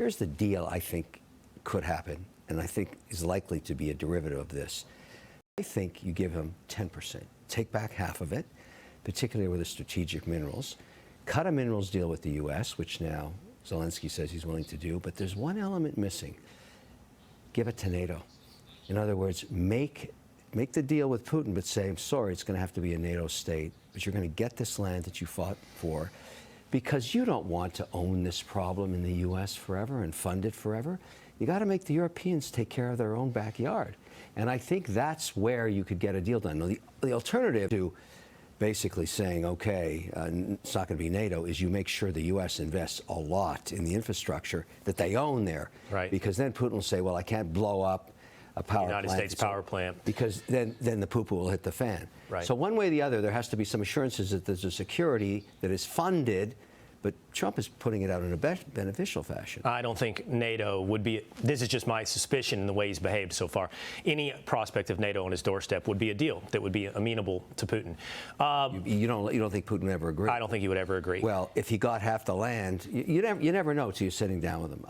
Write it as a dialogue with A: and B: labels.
A: Here's the deal I think could happen, and I think is likely to be a derivative of this. I think you give him 10%. Take back half of it, particularly with the strategic minerals. Cut a minerals deal with the U.S., which now Zelensky says he's willing to do, but there's one element missing. Give it to NATO. In other words, make the deal with Putin, but say, I'm sorry, it's going to have to be a NATO state, but you're going to get this land that you fought for, because you don't want to own this problem in the U.S. forever and fund it forever. You got to make the Europeans take care of their own backyard. And I think that's where you could get a deal done. Now, the alternative to basically saying, okay, it's not going to be NATO, is you make sure the U.S. invests a lot in the infrastructure that they own there.
B: Right.
A: Because then Putin will say, well, I can't blow up a power plant.
B: United States power plant.
A: Because then the poo-poo will hit the fan.
B: Right.
A: So one way or the other, there has to be some assurances that there's a security that is funded, but Trump is putting it out in a beneficial fashion.
B: I don't think NATO would be, this is just my suspicion in the way he's behaved so far, any prospect of NATO on his doorstep would be a deal that would be amenable to Putin.
A: You don't think Putin would ever agree?
B: I don't think he would ever agree.
A: Well, if he got half the land, you never know until you're sitting down with him.